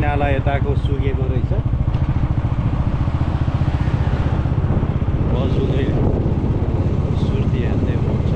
नाला यताको सुकेको रहेछ। बसुले सुर्ती हान्दै हुन्छ।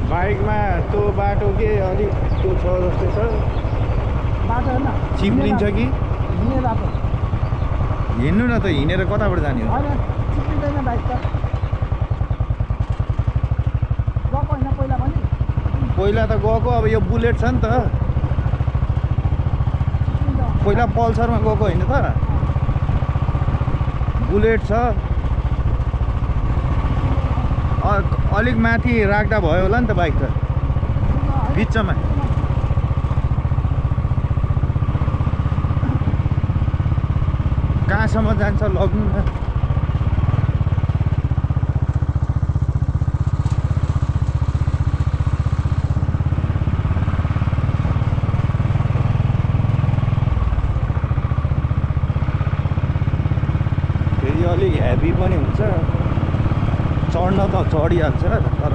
बाइकमा त्यो बाटो के अलिक त्यो छ जस्तै छ। बाटो होइन चिप्लिन्छ कि हिँड्ने बाटो। हिँड्नु न त, हिँडेर कताबाट जाने हो? होइन चिप्लिँदैन बाइक त। गएको होइन पहिला पनि? पहिला त गएको, अब यो बुलेट छ नि त। पहिला पल्सरमा गएको होइन त, बुलेट छ। अलिक माथि राख्दा भयो होला नि त बाइक त, बिचमा। कहाँसम्म जान्छ लग्नु न। फेरि अलिक हेभी पनि हुन्छ, चढ्न त चढिहाल्छ तर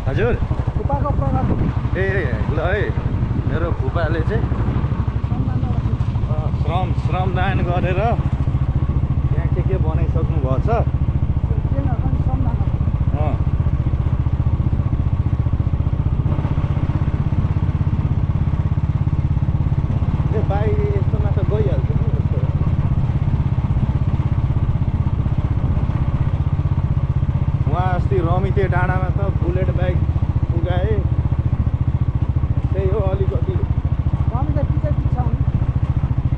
हजुर ए ल है, मेरो फुपाले चाहिँ श्रमदान गरेर यहाँ के बनाइसक्नु भएको छ। बाइक यस्तोमा त गइहाल्छ नि यस्तो। उहाँ अस्ति रमिते डाँडामा त बुलेट बाइक पुगाए, त्यही हो अलिकति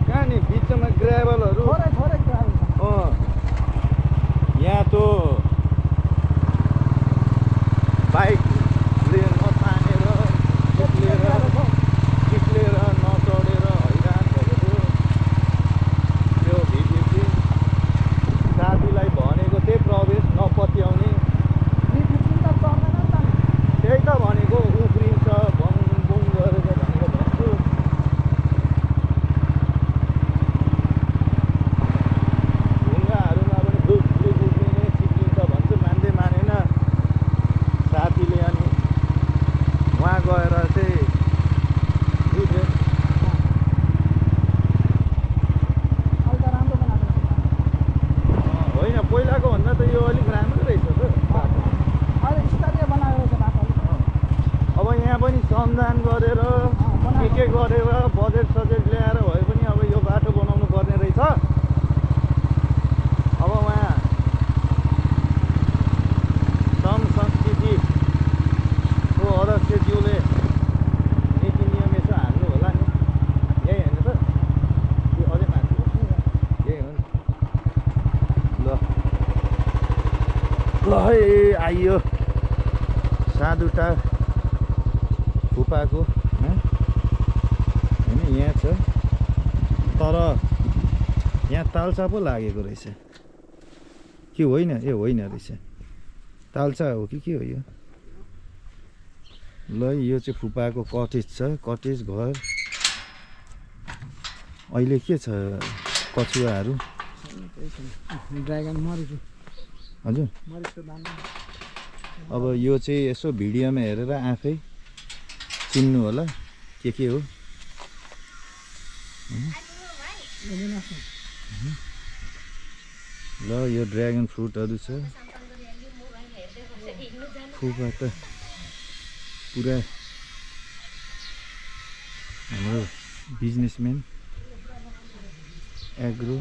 कहाँ नि बिचमा ग्राभलहरू। यहाँ त बाइकले नतानेर चिप्लेर नचढेर हैरान भएको थियो। त्यो भिडियो श्रमदान गरेर के गरेर बजेट सजेट ल्याएर भए पनि अब यो बाटो बनाउनु पर्ने रहेछ। अब उहाँ श्रम संस्कृतिको अध्यक्षज्यूले नीति नियम यसो हाल्नु होला नि, यही होइन त? कि अझै माथि यही हो नि। ल है आइयो साधुटा फुपाको होइन, यहाँ छ तर यहाँ तालचा पो लागेको रहेछ कि होइन? ए होइन रहेछ, तालचा हो कि के हो यो? ल यो चाहिँ फुपाको कटेज छ, कटेज घर। अहिले के छ कछुवाहरू? ड्रागन मरेको। हजुर मरेको दाना। अब यो चाहिँ यसो भिडियोमा हेरेर आफै चिन्नु होला के हो। ल यो ड्र्यागन फ्रुटहरू छ। फुपा त पुरा हाम्रो बिजनेसम्यान एग्रो।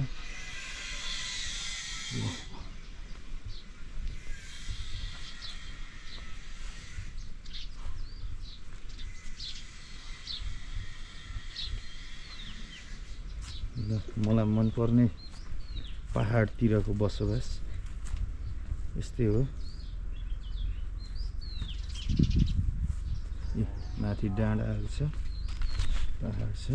ल मलाई मनपर्ने पहाडतिरको बसोबास यस्तै हो। माथि डाँडाहरू छ, पहाड छ।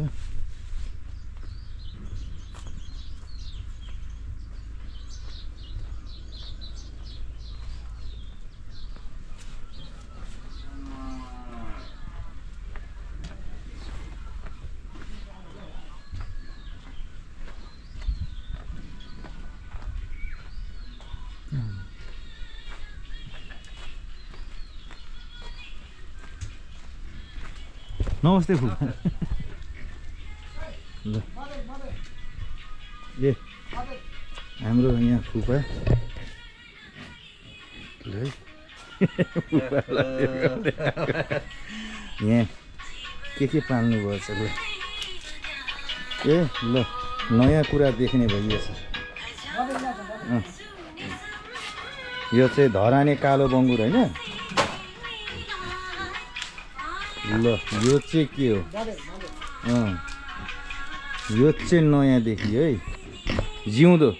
नमस्ते फुपा। ल ए हाम्रो यहाँ फुपा यहाँ के पाल्नु भएछ? ल ए ल नयाँ कुरा देख्ने भइएछ। यो चाहिँ धराने कालो बङ्गुर होइन? ल यो चाहिँ के हो? यो चाहिँ नयाँ देखियो है, जिउँदो।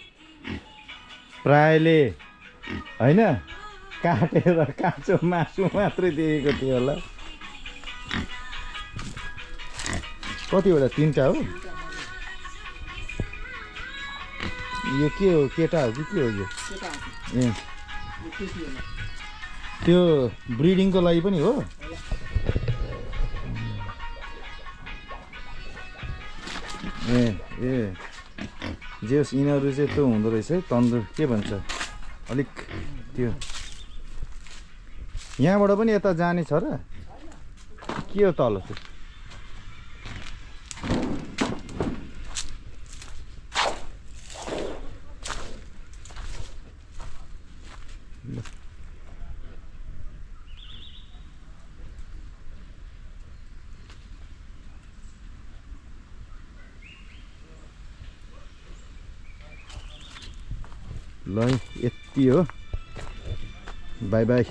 प्रायले होइन काटेर काँचो मासु मात्रै देखेको थियो होला। कतिवटा? 3टा हो। यो के हो? केटा हो कि के हो यो? ए त्यो ब्रिडिङको लागि पनि हो? ए जे होस् यिनीहरू चाहिँ त्यो हुँदो रहेछ है, तन्दुर के भन्छ अलिक त्यो। यहाँबाट पनि यता जाने छ र के हो तल? ल यति हो, बाई बाई।